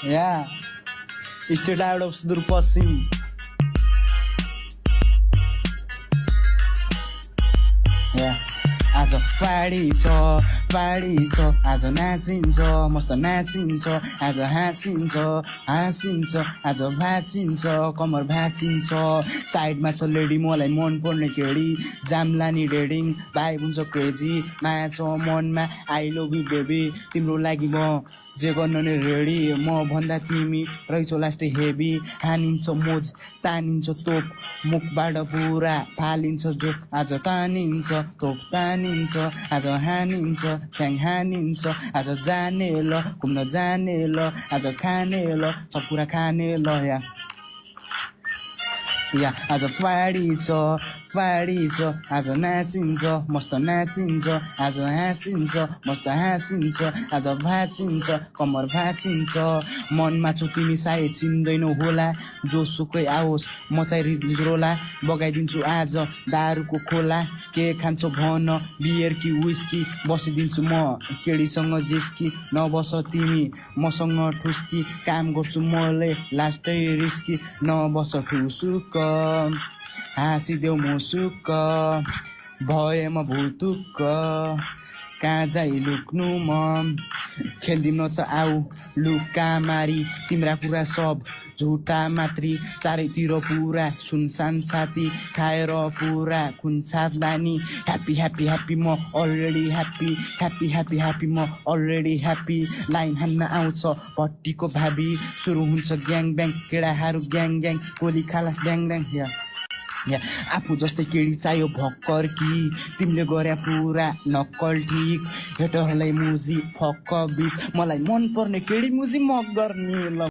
yeah state out of Sudurpashchim या आज फाडी छ आज नाचिन्छ मस्त नाचिन्छ आज हाँसिन्छ आज भाँचिन्छ कमर भाँचिन्छ साइडमा छ लेडी मलाई मन पर्ने केडी जामलानी डेडिङ भाइ हुन्छ क्रेजी माया छ मनमा आई लभ यु बेबी तिम्रो लागि म जे गर्न नै रेडी म भन्दा तिमी रहेछौ लास्टै हेभी हानिन्छ मोज तानिन्छ तोप मुखबाट पुरा फालिन्छ जो आज तानिन्छ तोप तानिन्छ आज हानिन्छ च्याङ हानिन्छ आज जाने ल घुम्न जाने ल आज खाने ल सब कुरा खाने ल या आज फाडी छ आज नाचिन्छ मस्त नाचिन्छ आज हाँसिन्छ मस्त हाँसिन्छ आज भाँचिन्छ कमर भाँचिन्छ मनमा छु तिमी सायद चिन्दैनौ होला जोसुकै आओस् म चाहिँ रिजरोला बगाइदिन्छु आज दारुको खोला के खान्छौ भन बियर कि विस्की बसिदिन्छु म केडीसँग जिस्की नबस तिमी मसँग ठुस्की काम गर्छु मैले लास्टै रिस्की नबस ठुसुक हाँसिदेऊ मुसुक भए म भुतुक्क कहाँ जाइ लुक्नु म खेल्दिन त आऊ लुका मारी तिम्रा कुरा सब झुटा मात्री चारैतिर पुरा सुनसान छाती खाएर पुरा खुनसास बानी ह्याप्पी ह्याप्पी ह्याप्पी म already happy happy happy happy म अलरेडी ह्याप्पी लाइन हान्न आउँछ भट्टीको भाबी सुरु हुन्छ ग्याङ ब्याङ केडाहरू ग्याङ ग्याङ गोली खालास ड्याङ ड्याङ या आफू जस्तै केडी चाहियो भक्कर कि तिमीले गरे पुरा नक्कल ठिक हेटरहरूलाई मुजी फक्क बिच मलाई मन पर्ने केडी मुजी मग गर्ने ल